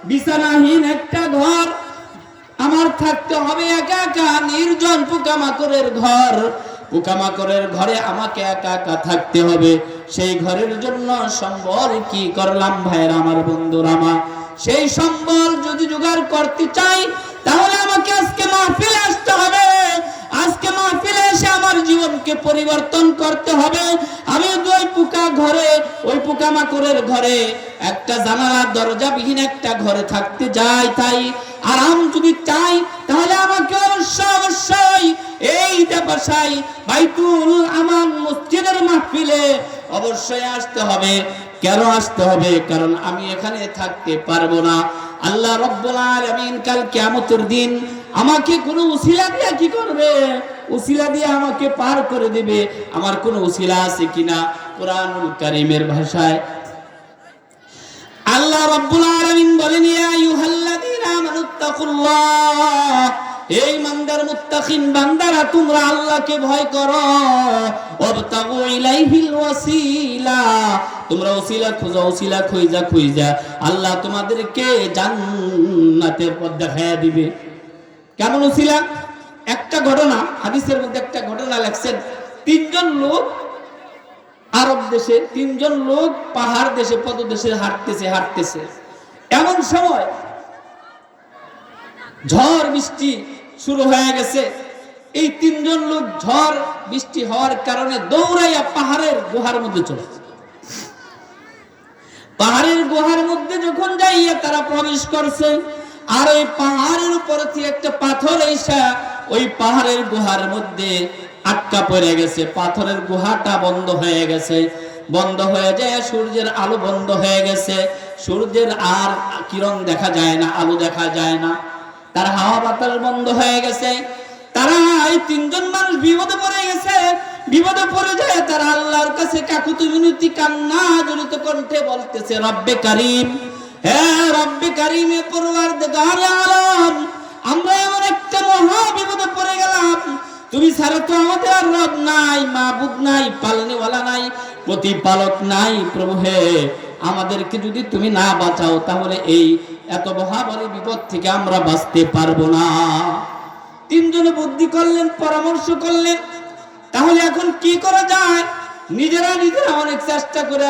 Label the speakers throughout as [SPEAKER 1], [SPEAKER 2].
[SPEAKER 1] বিছানাহীন একটা ঘর আমার থাকতে হবে, একা একা নির্জন পোকামাকড়ের ঘর। পোকামাকড়ের ঘরে আমাকে একা একা থাকতে হবে। সেই ঘরের জন্য সম্বল কি করলাম ভাইয়েরা আমার, বন্ধুরা আমার, সেই সম্বল যদি জোগাড় করতে চাই তাহলে আমাকে আজকে মাহফিলে আসতে হবে। আজকে মাহফিলে এসে আমার জীবনকে পরিবর্তন করতে হবে। আমি ওই পোকা ঘরে, ওই পোকামাকড়ের ঘরে, একটা জানালা দরজাবিহীন একটা ঘরে থাকতে যাই, তাই আরাম যদি চাই তাহলে আমাকে অবশ্যই এই দেবাসাই বাইতুল আমান মসজিদের মাহফিলে অবশ্যই আসতে হবে। কেন আসতে হবে? কারণ আমি এখানে থাকতে পারবো না। আল্লাহ রাব্বুল আলামিন কাল কিয়ামতের দিন আমাকে কোনো উসিলা দিয়ে কি করবে? উসিলা দিয়ে আমাকে পার করে দিবে। আমার কোনো উসিলা আছে কিনা? কোরআনুল কারীমের ভাষায় আল্লাহ রাব্বুল আলামিন বলেন, ইয়া আইয়ুহাল্লাযীনা আমানুত্তাকুল্লাহ, এই ইমানদার মুত্তাকিন বান্দারা তোমরা আল্লাহকে ভয় করো। ওয়াবতাগু ইলাইহিল ওয়াসিলা, তোমরা ওসিলা খোঁজো, ওসিলা খুঁজা আল্লাহ তোমাদেরকে জান্নাতের পথ দেখায়া দিবে। কেমন ওসিলা? একটা ঘটনা হাদিসের মধ্যে একটা ঘটনা লেখছেন। তিনজন লোক আরব দেশে, তিনজন লোক পাহাড় দেশে, পদদেশে হাঁটতেছে। এমন সময় ঝড় বৃষ্টি শুরু হয়ে গেছে। এই তিনজন লোক ঝড় বৃষ্টি হওয়ার কারণে দৌড়াইয়া পাহাড়ের গুহার মধ্যে চলে যায়। পাহাড়ের গুহার মধ্যে যখন যাইয়া তারা প্রবেশ করছে, আর ওই পাহাড়ের উপর থেকে একটা পাথর এসে ওই পাহাড়ের গুহার মধ্যে আটকা পড়ে গেছে। পাথরের গুহাটা বন্ধ হয়ে গেছে। বন্ধ হয়ে যায়, সূর্যের আলো বন্ধ হয়ে গেছে। সূর্যের আর কিরণ দেখা যায় না, আলো দেখা যায় না। তার হাওয়া বাতাস বন্ধ হয়ে গেছে। তারা এই তিনজন মানুষ বিপদে পড়ে গেছে। বিপদে পড়ে যায় তারা আল্লাহর কাছে কাকুতি মিনতি কান্না জড়িত কণ্ঠে বলতেছে, রব্বে কারীম, হে রব্বে কারীম, পরওয়ারদিগারে আলম, আমরা এমন একটা মহা বিপদে পড়ে গেলাম। তুমি ছাড়া তো আমাদের আর রব নাই, মাবুদ নাই, পালনেওয়ালা নাই, প্রতিপালক নাই। প্রভু হে, আমাদেরকে যদি তুমি না বাঁচাও তাহলে এই এত মহাবলী বিপদ থেকে আমরা বাঁচতে পারবো না। তিনজনে বুদ্ধি করলেন, পরামর্শ করলেন, তাহলে এখন কি করা যায়? নিজেরা অনেক চেষ্টা করে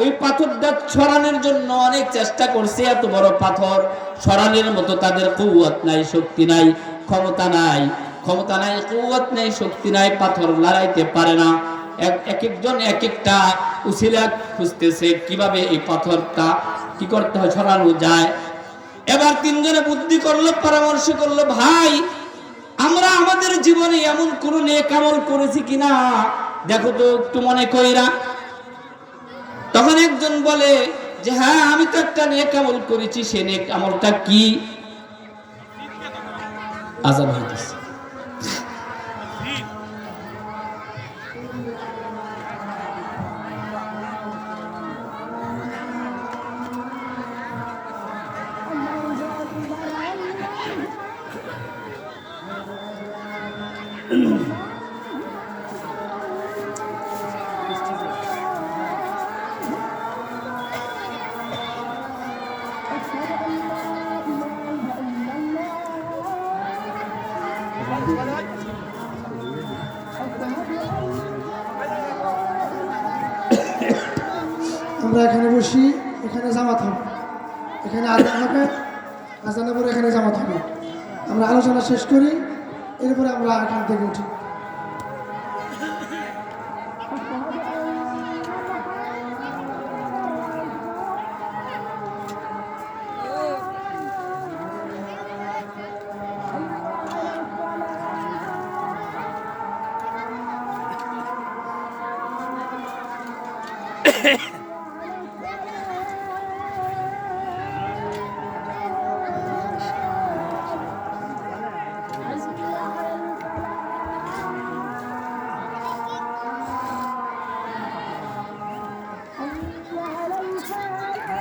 [SPEAKER 1] ওই পাথরটা সরানোর জন্য অনেক চেষ্টা করছে। এত বড় পাথর সরানোর মতো তাদের কুওয়াত নাই, শক্তি নাই, ক্ষমতা নাই, কুওয়াত নাই, শক্তি নাই, পাথর লড়াইতে পারে না। এক একজন এক একটা উসিলা খুঁজতেছে কিভাবে এই পাথরটা কি করতে হয়, সরানো যায়। এবার তিনজনে বুদ্ধি করলো, পরামর্শ করলো, ভাই আমরা আমাদের জীবনে এমন কোন নেক আমল করেছি কিনা দেখো তো, একটু মনে কইরা। তখন একজন বলে যে হ্যাঁ, আমি তো একটা নেক আমল করেছি। সে নেক আমলটা কি? আজান হইতেছে।
[SPEAKER 2] আমরা এখানে বসি, এখানে জামাত হবে, এখানে আজান হবে, আজানের পরে এখানে জামাত হবে। আমরা আলোচনা শেষ করি, এরপরে আমরা এখান থেকে উঠি।